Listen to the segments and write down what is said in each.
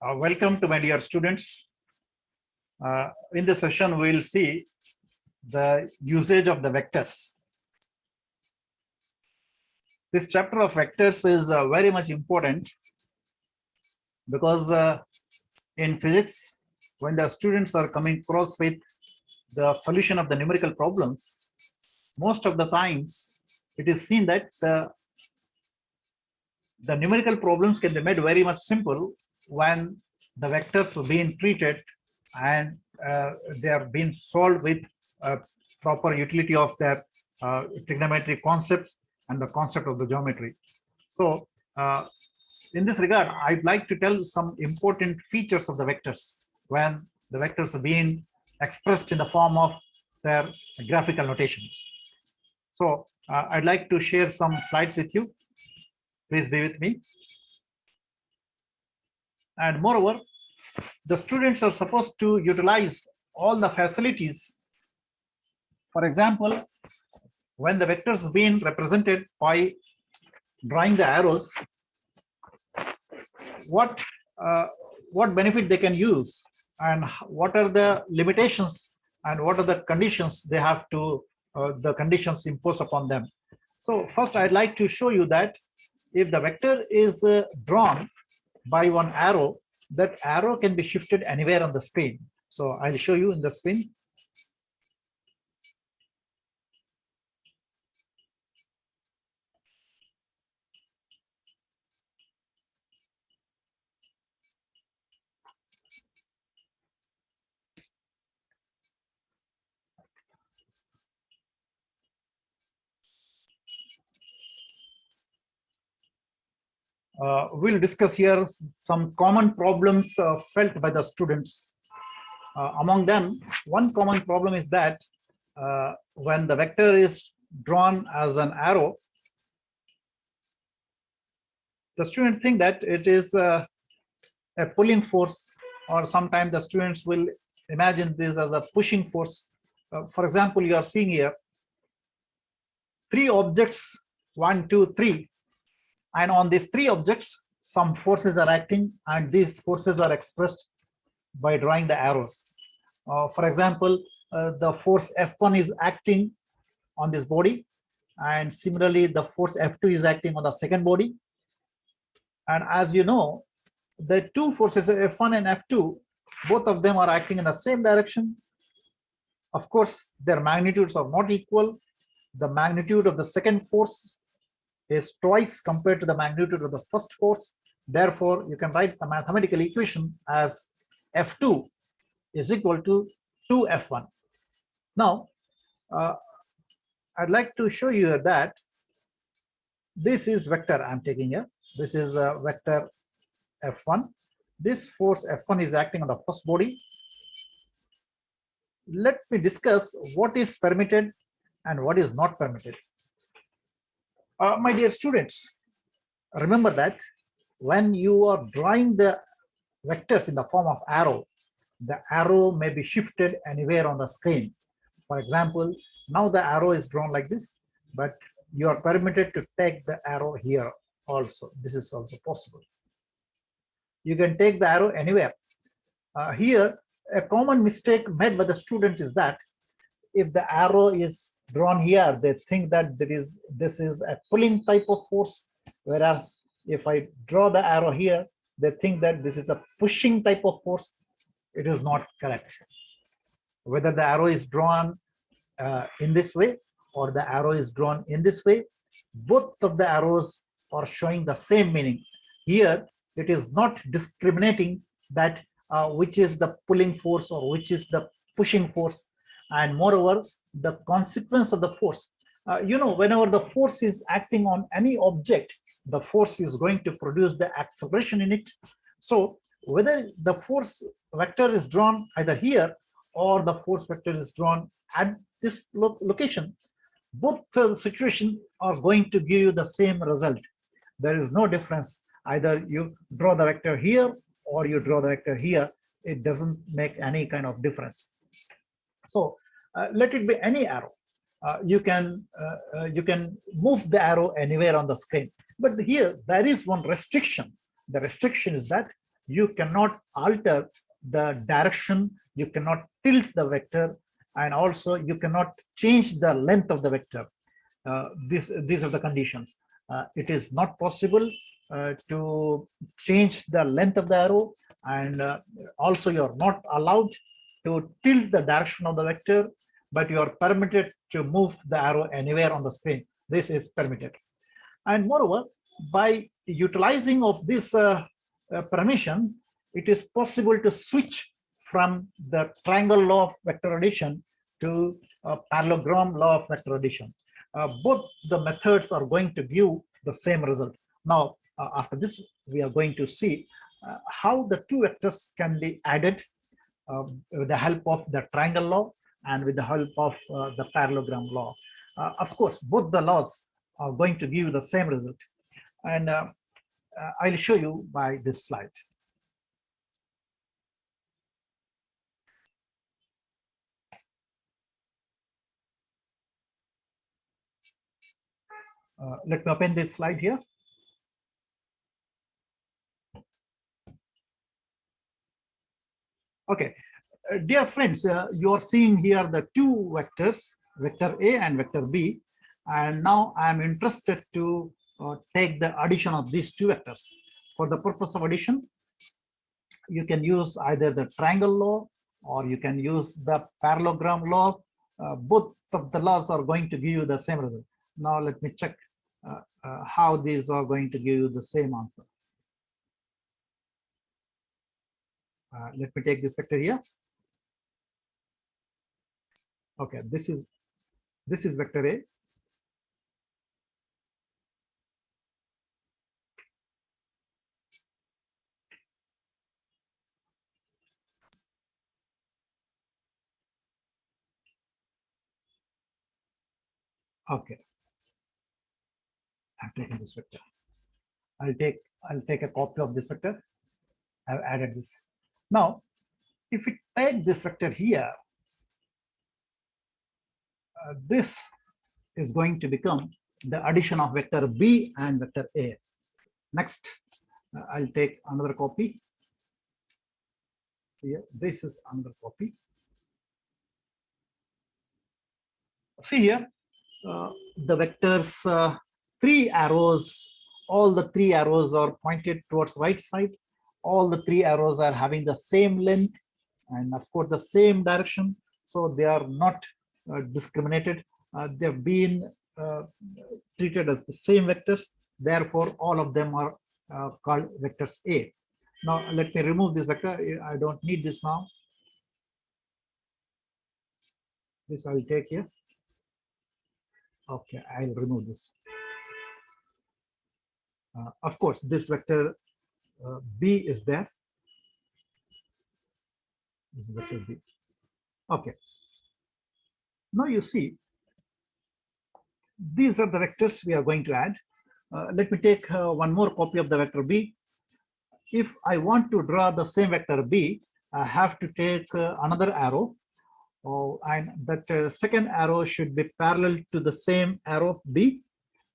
Welcome to my dear students. In this session, we will see the usage of the vectors. This chapter of vectors is very much important because in physics, when the students are coming across with the solution of the numerical problems, most of the times it is seen that the numerical problems can be made very much simple when the vectors are being treated and they are being solved with proper utility of their trigonometric concepts and the concept of the geometry. So in this regard, I'd like to tell some important features of the vectors when the vectors are being expressed in the form of their graphical notations. So I'd like to share some slides with you. Please be with me. And moreover, the students are supposed to utilize all the facilities. For example, when the vectors is being represented by drawing the arrows, what benefit they can use and what are the limitations and what are the conditions they have to the conditions imposed upon them. So first, I'd like to show you that if the vector is drawn by one arrow, that arrow can be shifted anywhere on the screen. So I'll show you in the screen. We'll discuss here some common problems felt by the students. Among them, one common problem is that when the vector is drawn as an arrow, the students think that it is a pulling force, or sometimes the students will imagine this as a pushing force. For example, you are seeing here three objects, 1, 2, 3. And on these three objects, some forces are acting, and these forces are expressed by drawing the arrows. For example, the force F1 is acting on this body, and similarly, the force F2 is acting on the second body. And as you know, the two forces F1 and F2, both of them are acting in the same direction. Of course, their magnitudes are not equal. The magnitude of the second force is twice compared to the magnitude of the first force. Therefore, you can write the mathematical equation as F2 is equal to 2F1. Now, I'd like to show you that this is vector I'm taking here. This is a vector F1. This force F1 is acting on the first body. Let me discuss what is permitted and what is not permitted. My dear students, remember that when you are drawing the vectors in the form of arrow, the arrow may be shifted anywhere on the screen. For example, now the arrow is drawn like this, but you are permitted to take the arrow here also. This is also possible. You can take the arrow anywhere. Here, a common mistake made by the student is that if the arrow is drawn here, they think that this is a pulling type of force, whereas if I draw the arrow here, they think that this is a pushing type of force. It is not correct. Whether the arrow is drawn in this way or the arrow is drawn in this way, both of the arrows are showing the same meaning. Here, it is not discriminating that which is the pulling force or which is the pushing force. And moreover, the consequence of the force, whenever the force is acting on any object, the force is going to produce the acceleration in it. So whether the force vector is drawn either here or the force vector is drawn at this location, both situations are going to give you the same result. There is no difference. Either you draw the vector here or you draw the vector here. It doesn't make any kind of difference. So let it be any arrow. You can move the arrow anywhere on the screen. But here there is one restriction. The restriction is that you cannot alter the direction, you cannot tilt the vector, and also you cannot change the length of the vector. These are the conditions. It is not possible to change the length of the arrow, and also you're not allowed to tilt the direction of the vector, but you are permitted to move the arrow anywhere on the screen. This is permitted. And moreover, by utilizing of this permission, it is possible to switch from the triangle law of vector addition to parallelogram law of vector addition. Both the methods are going to give the same result. Now, after this, we are going to see how the two vectors can be added with the help of the triangle law and with the help of the parallelogram law. Of course, both the laws are going to give the same result. And I'll show you by this slide. Let me open this slide here. Okay, dear friends, you are seeing here the two vectors, vector A and vector B. And now I'm interested to take the addition of these two vectors. For the purpose of addition, you can use either the triangle law or you can use the parallelogram law. Both of the laws are going to give you the same result. Now let me check how these are going to give you the same answer. Let me take this vector here. Okay, this is vector A. Okay, I've taken this vector. I'll take a copy of this vector. I've added this. Now, if we take this vector here, this is going to become the addition of vector B and vector A. Next, I'll take another copy. Here, this is another copy. See here, the vectors, three arrows, all the three arrows are pointed towards right side. All the three arrows are having the same length and of course the same direction. So they are not discriminated. They've been treated as the same vectors. Therefore, all of them are called vectors A. Now, let me remove this vector. I don't need this now. This I will take here. Okay, I'll remove this. Of course, this vector B is there. This is vector B. Okay. Now you see, these are the vectors we are going to add. Let me take one more copy of the vector B. If I want to draw the same vector B, I have to take another arrow. And that second arrow should be parallel to the same arrow B.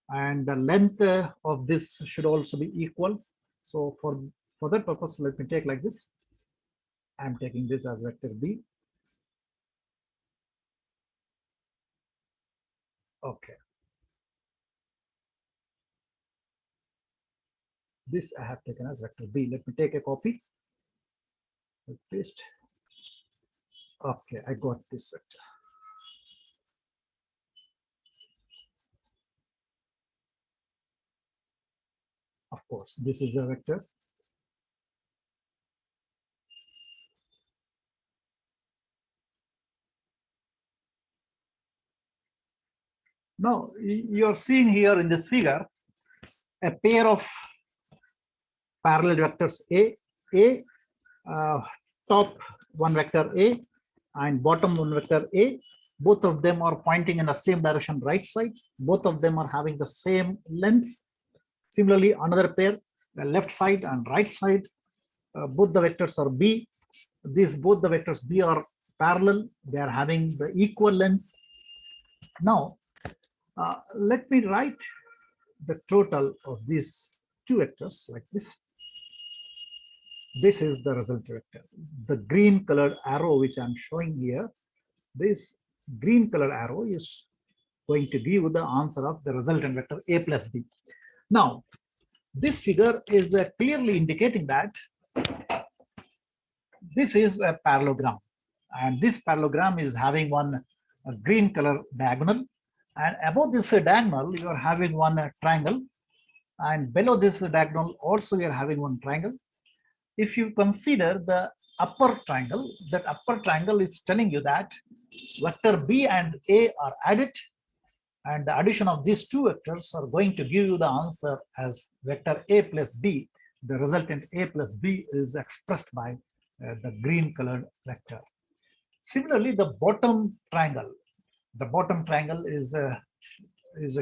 And the length of this should also be equal. So for that purpose, let me take like this. I'm taking this as vector B. Okay. This I have taken as vector B. Let me take a copy. Paste. Okay, I got this vector. Of course, this is the vector. Now, you're seeing here in this figure a pair of parallel vectors A, top one vector A and bottom one vector A. Both of them are pointing in the same direction, right side. Both of them are having the same length. Similarly, another pair, the left side and right side, both the vectors are B. Both the vectors B are parallel. They are having the equal length. Now, let me write the total of these two vectors like this. This is the result vector. The green colored arrow which I'm showing here, this green colored arrow is going to give the answer of the resultant vector a plus b. Now, this figure is clearly indicating that this is a parallelogram, and this parallelogram is having one green color diagonal, and above this diagonal you are having one triangle, and below this diagonal also you are having one triangle. If you consider the upper triangle, that upper triangle is telling you that vector b and a are added, and the addition of these two vectors are going to give you the answer as vector a plus b. The resultant a plus b is expressed by the green colored vector. Similarly, the bottom triangle is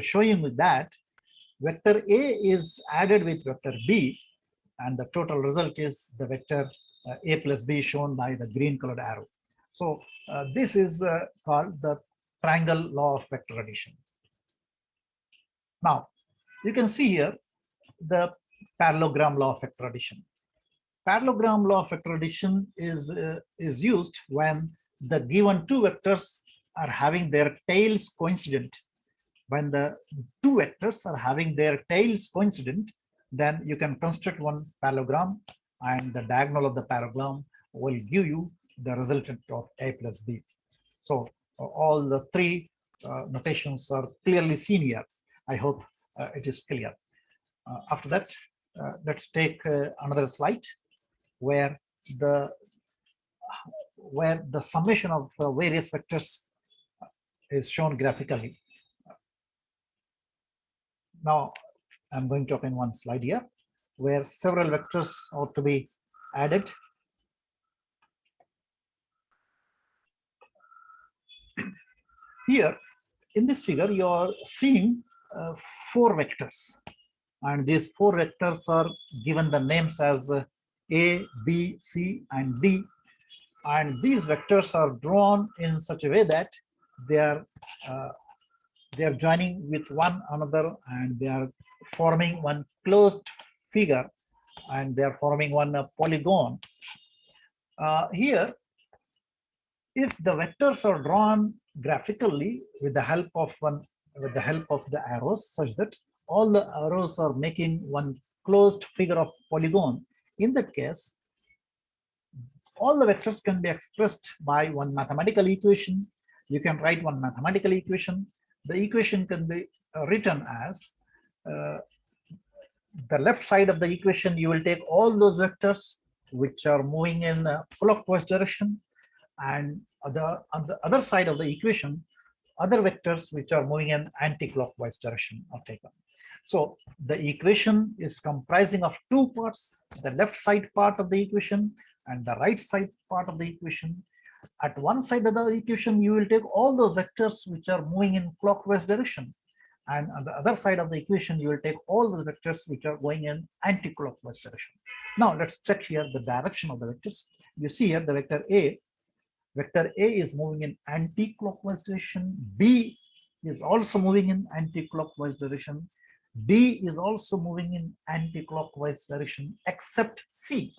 showing that vector a is added with vector b, and the total result is the vector a plus b shown by the green colored arrow. So this is called the triangle law of vector addition. Now, you can see here the parallelogram law of vector addition. Parallelogram law of vector addition is used when the given two vectors are having their tails coincident. When the two vectors are having their tails coincident, then you can construct one parallelogram, and the diagonal of the parallelogram will give you the resultant of a plus b. So all the three notations are clearly seen here. I hope it is clear. After that, let's take another slide where the summation of various vectors is shown graphically. Now I'm going to open one slide here where several vectors are to be added. Here in this figure you are seeing 4 vectors, and these 4 vectors are given the names as a, b, c, and d, and these vectors are drawn in such a way that they are joining with one another, and they are forming one closed figure, and they are forming one polygon. Here, if the vectors are drawn graphically with the help of the arrows, such that all the arrows are making one closed figure of polygon, in that case all the vectors can be expressed by one mathematical equation. You can write one mathematical equation. The equation can be written as the left side of the equation, you will take all those vectors which are moving in clockwise direction, and on the other side of the equation, other vectors which are moving in anti-clockwise direction are taken. So the equation is comprising of 2 parts, the left side part of the equation and the right side part of the equation. At one side of the equation, you will take all those vectors which are moving in clockwise direction, and on the other side of the equation, you will take all the vectors which are going in anti-clockwise direction. Now let's check here the direction of the vectors. You see here the vector A is moving in anti-clockwise direction. B is also moving in anti-clockwise direction. D is also moving in anti-clockwise direction, except C.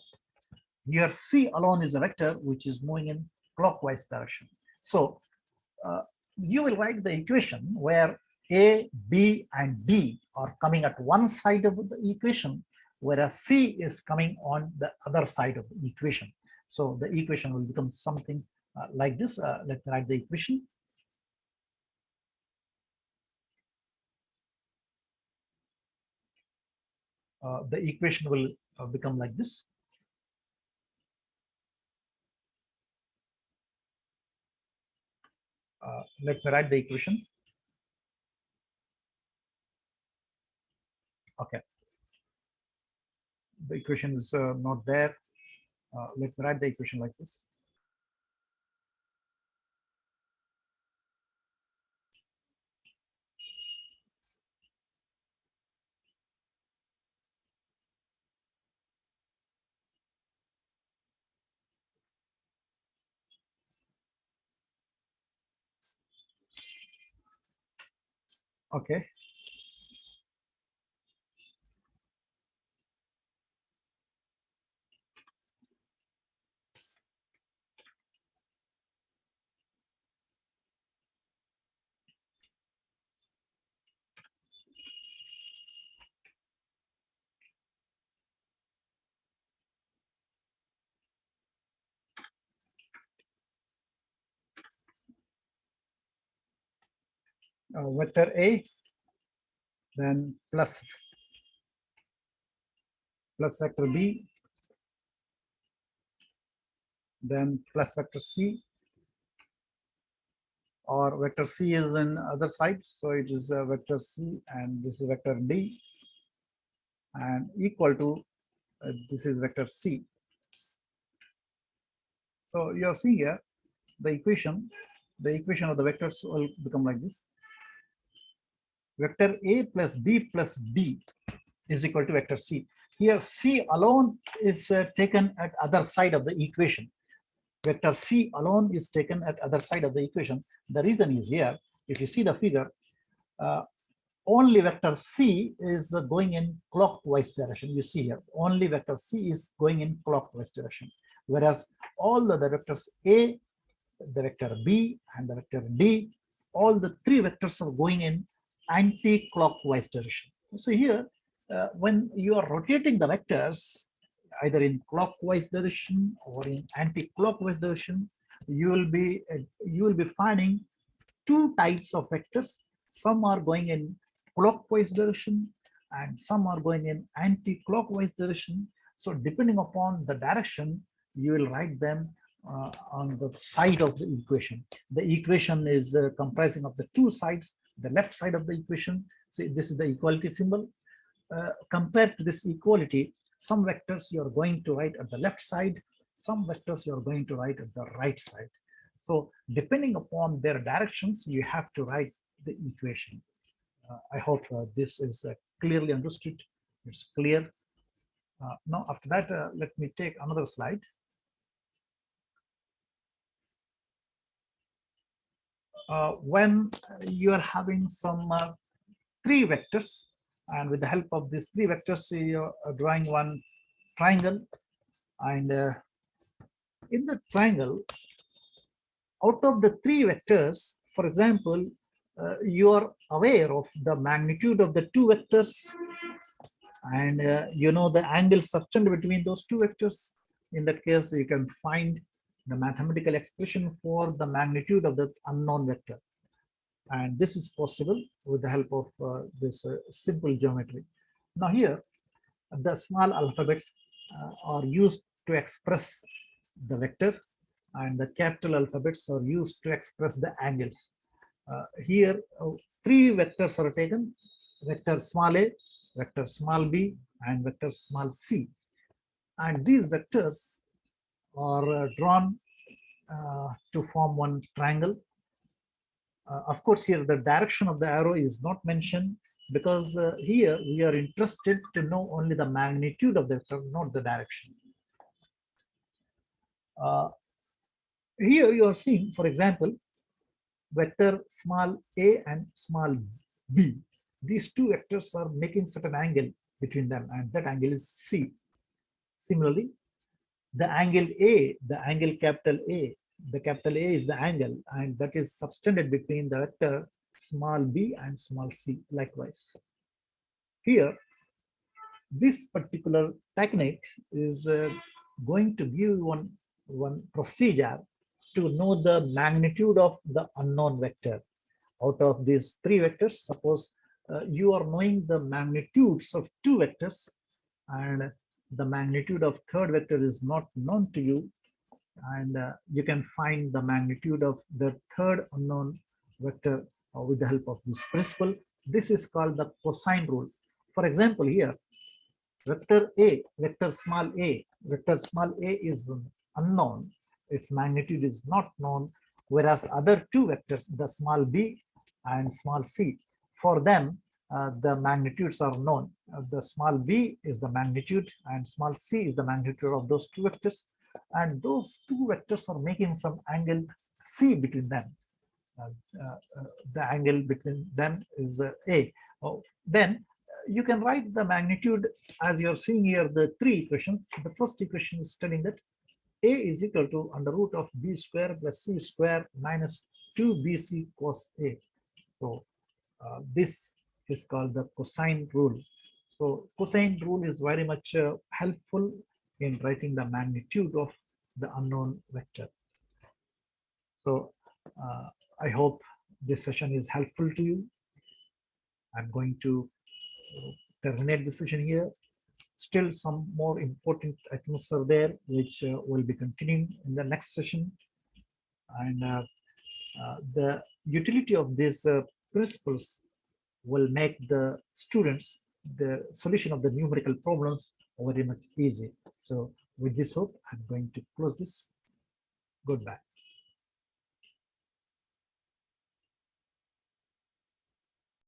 Here C alone is a vector which is moving in clockwise direction. So you will write the equation where A, B, and D are coming at one side of the equation, whereas C is coming on the other side of the equation. So the equation will become something like this. Let's write the equation. The equation will become like this. Let me write the equation. Okay. The equation is not there. Let me write the equation like this. Okay. vector A, then plus vector B, then plus vector C, or vector C is in other side, so it is vector C and this is vector D, and equal to this is vector C. So you are seeing here the equation of the vectors will become like this: vector A plus B plus D is equal to vector C. Here C alone is taken at other side of the equation. Vector C alone is taken at other side of the equation. The reason is here, if you see the figure, only vector C is going in clockwise direction. You see here, only vector C is going in clockwise direction, whereas all the vectors A, the vector B, and the vector D, all the three vectors are going in anti-clockwise direction. So here, when you are rotating the vectors, either in clockwise direction or in anti-clockwise direction, you will be finding two types of vectors. Some are going in clockwise direction and some are going in anti-clockwise direction. So depending upon the direction, you will write them on the side of the equation. The equation is comprising of the two sides. The left side of the equation, see, this is the equality symbol. Compared to this equality, some vectors you are going to write at the left side, some vectors you are going to write at the right side. So depending upon their directions, you have to write the equation. I hope this is clearly understood. It's clear. Now, after that, let me take another slide. When you are having some three vectors, and with the help of these three vectors, you are drawing one triangle, and in the triangle, out of the three vectors, for example, you are aware of the magnitude of the two vectors, and you know the angle subtended between those two vectors. In that case, you can find the mathematical expression for the magnitude of the unknown vector. And this is possible with the help of this simple geometry. Now here, the small alphabets are used to express the vector, and the capital alphabets are used to express the angles. Here, three vectors are taken: vector small a, vector small b, and vector small c. And these vectors are drawn to form one triangle. Of course, here the direction of the arrow is not mentioned, because here we are interested to know only the magnitude of the vector, not the direction. Here you are seeing, for example, vector small a and small b. These two vectors are making certain angle between them, and that angle is C. Similarly, the angle A, the angle capital A, the capital A is the angle, and that is subtended between the vector small b and small c. Likewise, here, this particular technique is going to give one procedure to know the magnitude of the unknown vector. Out of these three vectors, suppose you are knowing the magnitudes of two vectors, and the magnitude of third vector is not known to you, and you can find the magnitude of the third unknown vector with the help of this principle. This is called the cosine rule. For example, here, vector A, vector small a is unknown. Its magnitude is not known, whereas other two vectors, the small b and small c, for them, the magnitudes are known. The small b is the magnitude and small c is the magnitude of those two vectors. And those two vectors are making some angle C between them. The angle between them is A. Then you can write the magnitude as you're seeing here, the three equations. The first equation is telling that A is equal to under root of B square plus C square minus 2BC cos A. So this is called the cosine rule. So cosine rule is very much helpful in writing the magnitude of the unknown vector. So I hope this session is helpful to you. I'm going to terminate the session here. Still some more important items are there, which will be continuing in the next session. And the utility of these principles will make the students the solution of the numerical problems very much easy. So with this hope, I'm going to close this. Goodbye.